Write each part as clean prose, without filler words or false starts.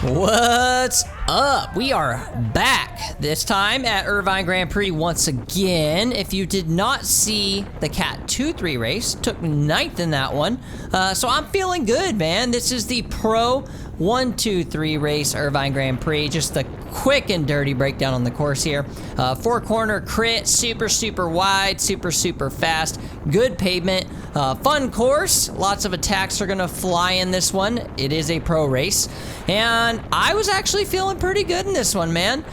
What's up? We are back, this time at Irvine Grand Prix once again. If you did not see the Cat 2-3 race, took 9th in that one. So I'm feeling good, man. This is the Pro 1-2-3 race, Irvine Grand Prix. Just a quick and dirty breakdown on the course here. 4-corner crit, super wide, super fast, good pavement, fun course. Lots of attacks are gonna fly in this one. It is a pro race, and I was actually feeling pretty good in this one, man.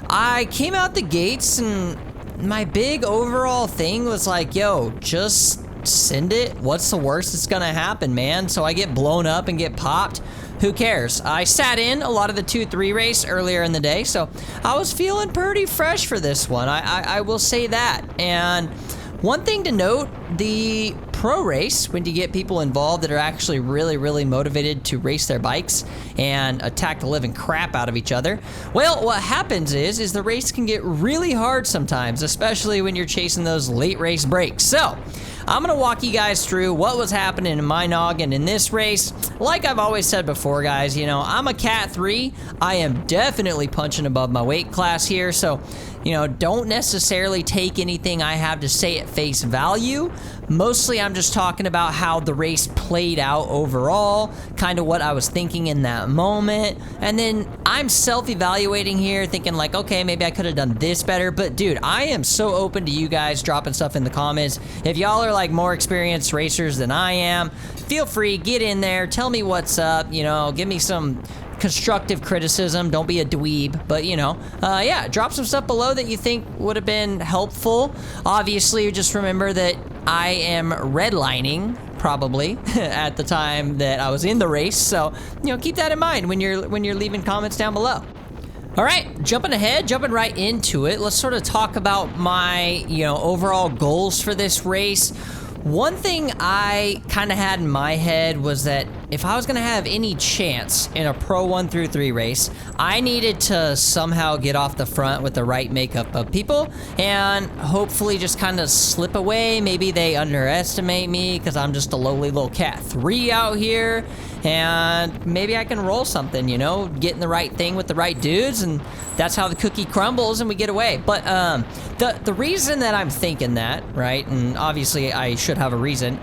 I came out the gates, and my big overall thing was like, yo, just send it. What's the worst that's gonna happen, man? So I get blown up and get popped. Who cares? I sat in a lot of the 2-3 race earlier in the day, so I was feeling pretty fresh for this one. I will say that. And one thing to note, the pro race, when you get people involved that are actually really motivated to race their bikes and attack the living crap out of each other, well, what happens is the race can get really hard sometimes, especially when you're chasing those late race breaks. So I'm gonna walk you guys through what was happening in my noggin in this race. Like I've always said before, guys, you know, I'm a Cat 3. I am definitely punching above my weight class here, so, you know, don't necessarily take anything I have to say at face value. Mostly I'm just talking about how the race played out overall, kind of what I was thinking in that moment, and then I'm self-evaluating here, thinking like, okay, maybe I could have done this better. But dude, I am so open to you guys dropping stuff in the comments. If y'all are like more experienced racers than I am, feel free, get in there, tell me what's up, you know, give me some constructive criticism. Don't be a dweeb, but you know, yeah, drop some stuff below that you think would have been helpful. Obviously, just remember that I am redlining probably at the time that I was in the race, so you know, keep that in mind when you're leaving comments down below. All right, jumping right into it. Let's sort of talk about my, you know, overall goals for this race. One thing I kind of had in my head was that if I was going to have any chance in a Pro 1-3 race, I needed to somehow get off the front with the right makeup of people and hopefully just kind of slip away. Maybe they underestimate me because I'm just a lowly little Cat 3 out here, and maybe I can roll something, you know, get in the right thing with the right dudes, and that's how the cookie crumbles and we get away. But the reason that I'm thinking that, right, and obviously I should have a reason,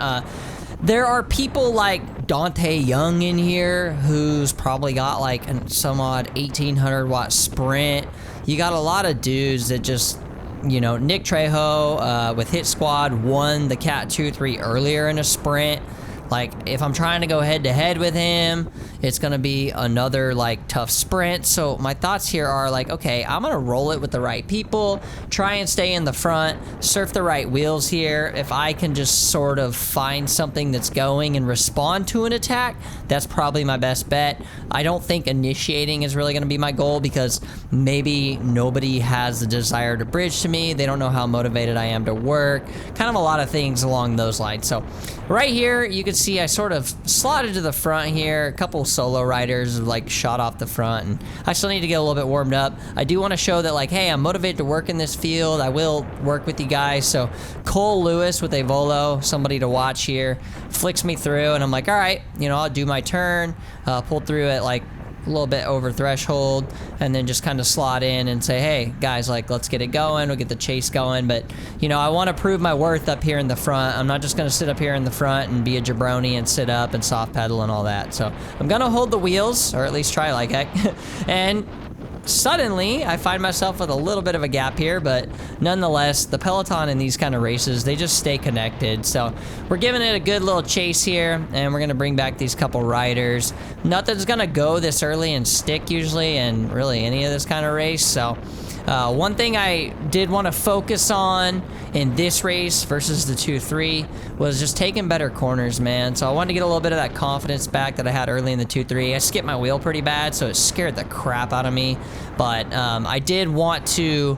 there are people like Dante Young in here who's probably got like some odd 1800 watt sprint. You got a lot of dudes that just, you know, Nick Trejo with Hit Squad won the Cat 2-3 earlier in a sprint. Like, if I'm trying to go head-to-head with him, it's gonna be another, like, tough sprint. So my thoughts here are, like, okay, I'm gonna roll it with the right people, try and stay in the front, surf the right wheels here. If I can just sort of find something that's going and respond to an attack, that's probably my best bet. I don't think initiating is really gonna be my goal because maybe nobody has the desire to bridge to me. They don't know how motivated I am to work. Kind of a lot of things along those lines. So right here, you can see I sort of slotted to the front here. A couple solo riders like shot off the front, and I still need to get a little bit warmed up. I do want to show that, like, hey, I'm motivated to work in this field. I will work with you guys. So Cole Lewis with a Volo, somebody to watch here, flicks me through, and I'm like, all right, you know, I'll do my turn, pull through at like a little bit over threshold, and then just kind of slot in and say, hey guys, like, let's get it going, we'll get the chase going. But you know, I want to prove my worth up here in the front. I'm not just going to sit up here in the front and be a jabroni and sit up and soft pedal and all that. So I'm gonna hold the wheels, or at least try like heck. And suddenly I find myself with a little bit of a gap here, but nonetheless, the peloton in these kind of races, they just stay connected. So we're giving it a good little chase here, and we're gonna bring back these couple riders. Nothing's gonna go this early and stick usually in really any of this kind of race. So one thing I did want to focus on in this race versus the 2-3 was just taking better corners, man. So I wanted to get a little bit of that confidence back that I had early in the 2-3. I skipped my wheel pretty bad, so it scared the crap out of me. But I did want to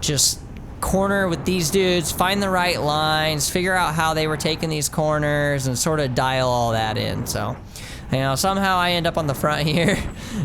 just corner with these dudes, find the right lines, figure out how they were taking these corners, and sort of dial all that in. So You know, somehow I end up on the front here,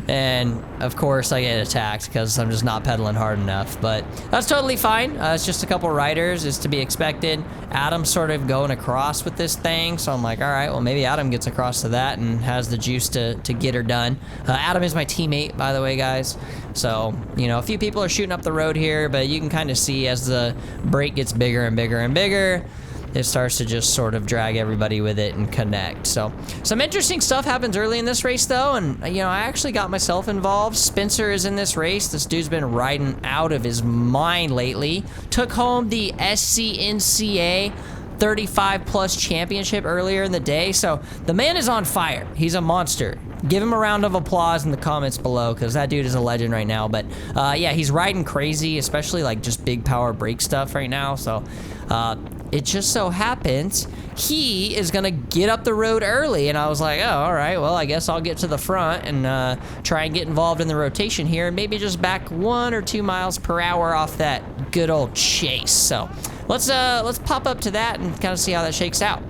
and of course I get attacked because I'm just not pedaling hard enough, but that's totally fine. It's just a couple riders, is to be expected. Adam's sort of going across with this thing, so I'm like, all right, well, maybe Adam gets across to that and has the juice to get her done. Adam is my teammate, by the way, guys. So, you know, a few people are shooting up the road here, but you can kind of see as the break gets bigger and bigger and bigger, it starts to just sort of drag everybody with it and connect. So some interesting stuff happens early in this race though, and you know, I actually got myself involved. Spencer is in this race. This dude's been riding out of his mind lately. Took home the SCNCA 35 plus championship earlier in the day, so the man is on fire. He's a monster. Give him a round of applause in the comments below, because that dude is a legend right now. But yeah, he's riding crazy, especially like just big power brake stuff right now. So it just so happens he is gonna get up the road early, and I was like, oh, all right, well, I guess I'll get to the front and try and get involved in the rotation here, and maybe just back 1 or 2 miles per hour off that good old chase. So let's pop up to that and kind of see how that shakes out.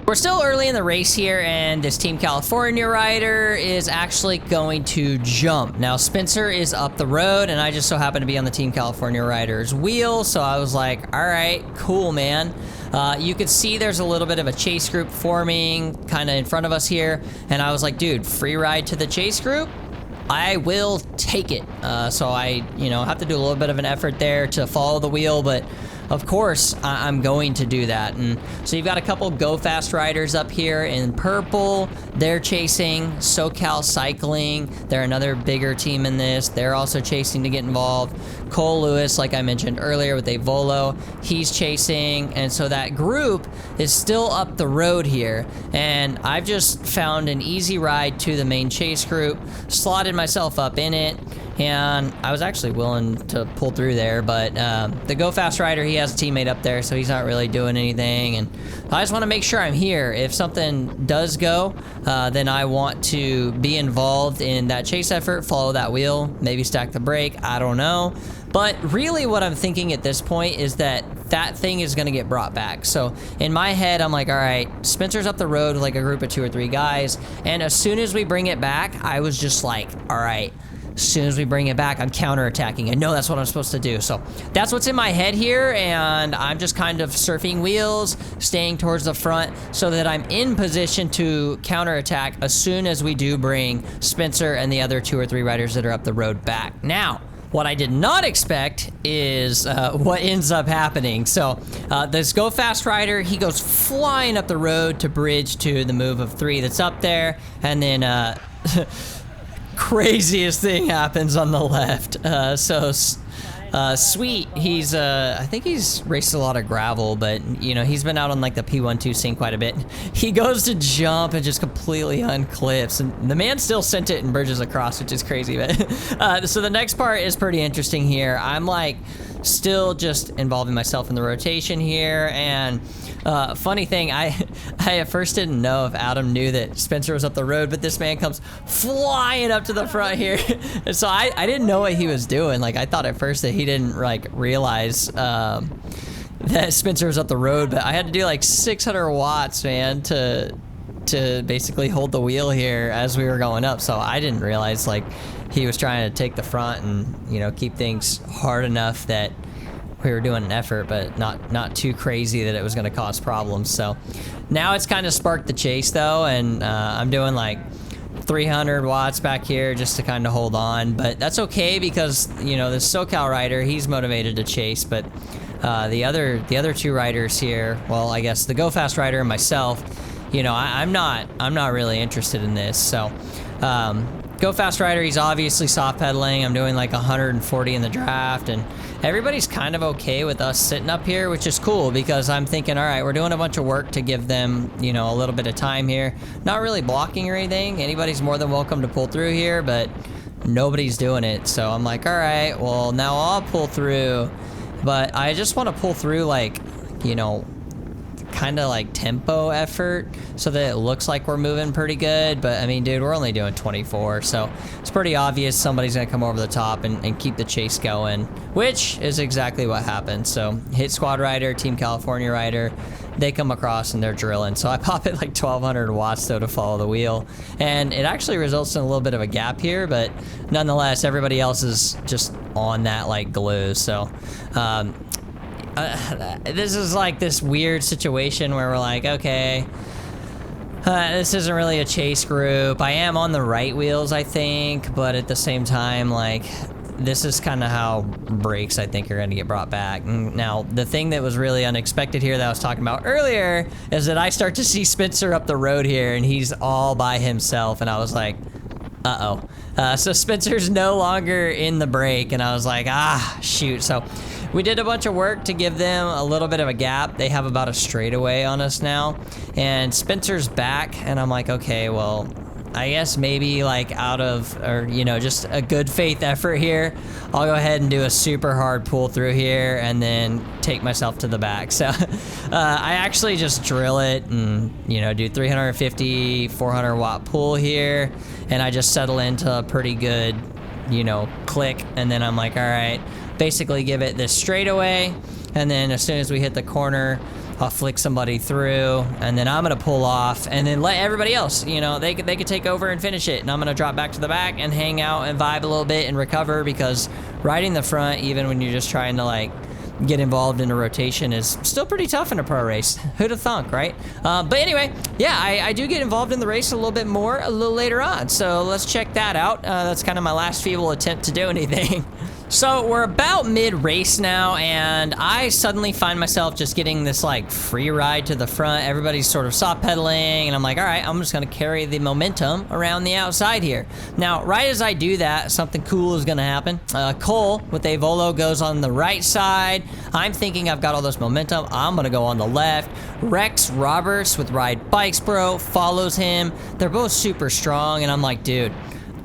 We're still early in the race here, and this Team California rider is actually going to jump. Now, Spencer is up the road, and I just so happen to be on the Team California rider's wheel, so I was like, all right, cool, man. You could see there's a little bit of a chase group forming kind of in front of us here, and I was like, dude, free ride to the chase group? I will take it. So I, you know, have to do a little bit of an effort there to follow the wheel, but of course, I'm going to do that. And so you've got a couple Go Fast riders up here in purple. They're chasing SoCal Cycling. They're another bigger team in this. They're also chasing to get involved. Cole Lewis, like I mentioned earlier with a Volo, he's chasing. And so that group is still up the road here. And I've just found an easy ride to the main chase group, slotted myself up in it. And I was actually willing to pull through there, but the Go Fast rider, he has a teammate up there, so he's not really doing anything. And I just want to make sure I'm here. If something does go, then I want to be involved in that chase effort, follow that wheel, maybe stack the brake, I don't know. But really what I'm thinking at this point is that that thing is going to get brought back. So in my head, I'm like, all right, Spencer's up the road with like a group of 2 or 3 guys. And as soon as we bring it back, I was just like, all right, as soon as we bring it back, I'm counterattacking. I know that's what I'm supposed to do. So that's what's in my head here, and I'm just kind of surfing wheels, staying towards the front so that I'm in position to counterattack as soon as we do bring Spencer and the other 2 or 3 riders that are up the road back. Now, what I did not expect is what ends up happening. So this Go Fast rider, he goes flying up the road to bridge to the move of 3 that's up there, and then craziest thing happens on the left. Sweet, he's I think he's raced a lot of gravel, but you know, he's been out on like the P1-2 scene quite a bit. He goes to jump and just completely unclips, and the man still sent it and bridges across, which is crazy. But so the next part is pretty interesting here. I'm like still just involving myself in the rotation here, and funny thing, I at first didn't know if Adam knew that Spencer was up the road, but this man comes flying up to the front here. And so I didn't know what he was doing. Like, I thought at first that he didn't like realize that Spencer was up the road, but I had to do like 600 watts, man, to basically hold the wheel here as we were going up. So I didn't realize like he was trying to take the front and, you know, keep things hard enough that we were doing an effort, but not too crazy that it was going to cause problems. So now it's kind of sparked the chase though, and I'm doing like 300 watts back here just to kind of hold on, but that's okay because, you know, this SoCal rider, he's motivated to chase, but the other 2 riders here, well, I guess the Go Fast rider and myself, you know, I'm not really interested in this. So Go Fast rider, he's obviously soft pedaling. I'm doing like 140 in the draft, and everybody's kind of okay with us sitting up here, which is cool because I'm thinking, all right, we're doing a bunch of work to give them, you know, a little bit of time here. Not really blocking or anything. Anybody's more than welcome to pull through here, but nobody's doing it. So I'm like, all right, well, now I'll pull through, but I just want to pull through like, you know, kind of like tempo effort so that it looks like we're moving pretty good. But I mean, dude, we're only doing 24, so it's pretty obvious somebody's gonna come over the top and keep the chase going, which is exactly what happened. So hit squad rider, Team California rider, they come across and they're drilling. So I pop it like 1200 watts though to follow the wheel, and it actually results in a little bit of a gap here, but nonetheless everybody else is just on that like glue. So this is like this weird situation where we're like, okay, this isn't really a chase group. I am on the right wheels, I think, but at the same time, like, this is kind of how brakes, I think, are going to get brought back. Now, the thing that was really unexpected here that I was talking about earlier is that I start to see Spencer up the road here, and he's all by himself, and I was like, uh-oh. So Spencer's no longer in the brake, and I was like, ah, shoot. So we did a bunch of work to give them a little bit of a gap. They have about a straightaway on us now, and Spencer's back, and I'm like, okay, well, I guess maybe like out of, or you know, just a good faith effort here, I'll go ahead and do a super hard pull through here and then take myself to the back. So I actually just drill it and, you know, do 350, 400 watt pull here, and I just settle into a pretty good, you know, click, and then I'm like, all right, basically give it this straightaway, and then as soon as we hit the corner, I'll flick somebody through, and then I'm gonna pull off and then let everybody else, you know, they could take over and finish it, and I'm gonna drop back to the back and hang out and vibe a little bit and recover, because riding the front, even when you're just trying to like get involved in a rotation, is still pretty tough in a pro race. Who'd have thunk, right? But anyway, yeah, I do get involved in the race a little bit more a little later on, so let's check that out. That's kind of my last feeble attempt to do anything. So we're about mid-race now, and I suddenly find myself just getting this like free ride to the front. Everybody's sort of soft pedaling, and I'm like, all right, I'm just gonna carry the momentum around the outside here. Now, right as I do that, something cool is gonna happen. Cole with a Volo goes on the right side. I'm thinking I've got all this momentum. I'm gonna go on the left. Rex Roberts with Ride Bikes Bro follows him. They're both super strong, and I'm like, dude,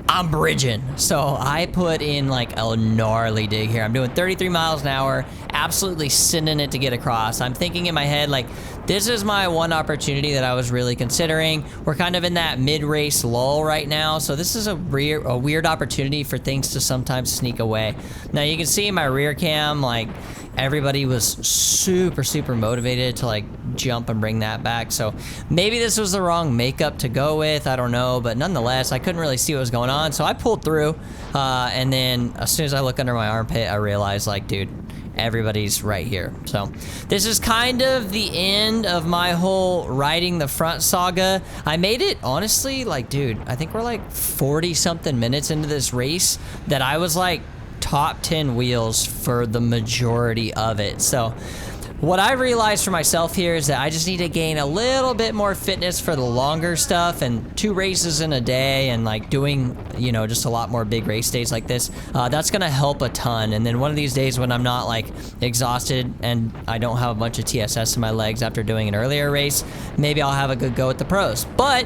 I'm bridging. So I put in like a gnarly dig here. I'm doing 33 miles an hour, absolutely sending it to get across. I'm thinking in my head, like, this is my one opportunity that I was really considering. We're kind of in that mid-race lull right now, so this is a weird opportunity for things to sometimes sneak away. Now you can see in my rear cam, like, everybody was super motivated to like jump and bring that back. So maybe this was the wrong makeup to go with, I don't know, but nonetheless I couldn't really see what was going on, so I pulled through, and then as soon as I look under my armpit, I realized, like, dude, everybody's right here. So this is kind of the end of my whole riding the front saga. I made it, honestly, like, dude, I think we're like 40 something minutes into this race that I was like top 10 wheels for the majority of it. So what I realized for myself here is that I just need to gain a little bit more fitness for the longer stuff, and 2 races in a day and like doing, you know, just a lot more big race days like this, that's gonna help a ton. And then one of these days when I'm not like exhausted and I don't have a bunch of TSS in my legs after doing an earlier race, maybe I'll have a good go at the pros. But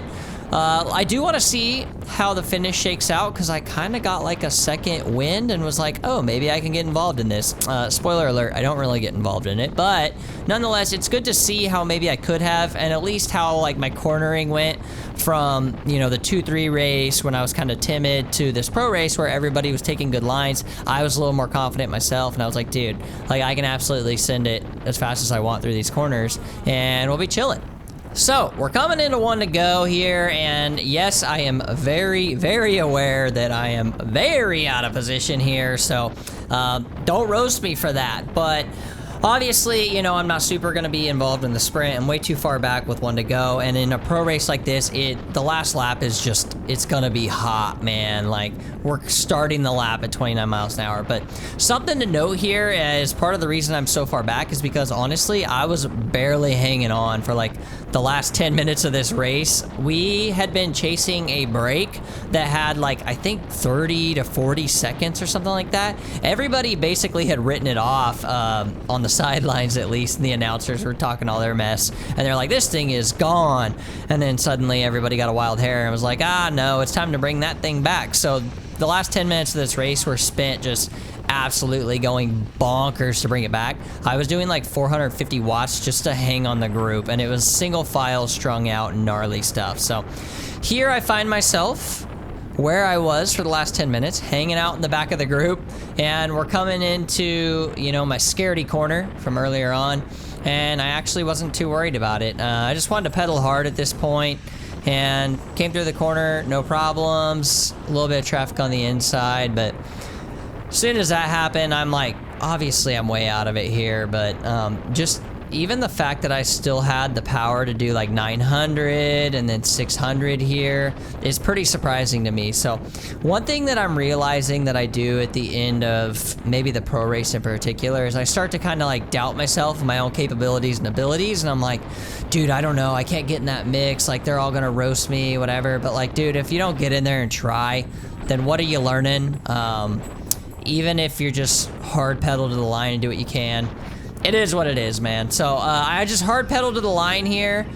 I do want to see how the finish shakes out, because I kind of got like a second wind and was like, oh, maybe I can get involved in this. Spoiler alert, I don't really get involved in it, but nonetheless, it's good to see how maybe I could have, and at least how like my cornering went from, you know, the 2-3 race when I was kind of timid to this pro race where everybody was taking good lines. I was a little more confident myself, and I was like, dude, like, I can absolutely send it as fast as I want through these corners, and we'll be chilling. So we're coming into 1 to go here, and yes, I am very aware that I am very out of position here, so don't roast me for that. But obviously, you know, I'm not super going to be involved in the sprint. I'm way too far back with 1 to go, and in a pro race like this, the last lap is just, it's going to be hot, man. Like, we're starting the lap at 29 miles an hour. But something to note here, as part of the reason I'm so far back, is because honestly, I was barely hanging on for like the last 10 minutes of this race. We had been chasing a break that had like, I think 30 to 40 seconds or something like that. Everybody basically had written it off on the sidelines, at least, and the announcers were talking all their mess, and they're like, this thing is gone. And then suddenly everybody got a wild hair and was like, ah, no, it's time to bring that thing back. So the last 10 minutes of this race were spent just absolutely going bonkers to bring it back. I was doing like 450 watts just to hang on the group, and it was single file strung out and gnarly stuff. So here I find myself where I was for the last 10 minutes, hanging out in the back of the group, and we're coming into, you know, my scaredy corner from earlier on, and I actually wasn't too worried about it. I just wanted to pedal hard at this point, and came through the corner, no problems, a little bit of traffic on the inside, but as soon as that happened, I'm like, obviously I'm way out of it here, but just even the fact that I still had the power to do like 900 and then 600 here is pretty surprising to me. So one thing that I'm realizing that I do at the end of maybe the pro race in particular is I start to kind of like doubt myself and my own capabilities and abilities, and I'm like, dude, I don't know, I can't get in that mix, like they're all gonna roast me, whatever. But like, dude, if you don't get in there and try, then what are you learning? Even if you're just hard pedal to the line and do what you can, it is what it is, man. So I just hard pedaled to the line here,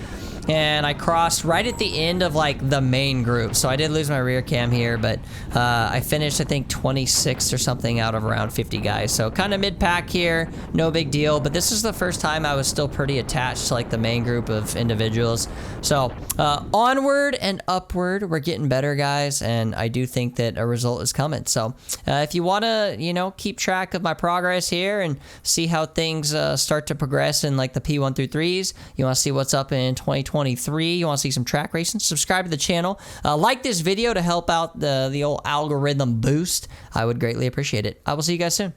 and I crossed right at the end of like the main group. So I did lose my rear cam here, but I finished I think 26th or something out of around 50 guys. So kind of mid-pack here, no big deal. But this is the first time I was still pretty attached to like the main group of individuals. So onward and upward, we're getting better, guys, and I do think that a result is coming. So if you want to, you know, keep track of my progress here and see how things start to progress in like the P1 through 3s, you want to see what's up in 2023, you want to see some track racing, subscribe to the channel, like this video to help out the old algorithm boost. I would greatly appreciate it. I will see you guys soon.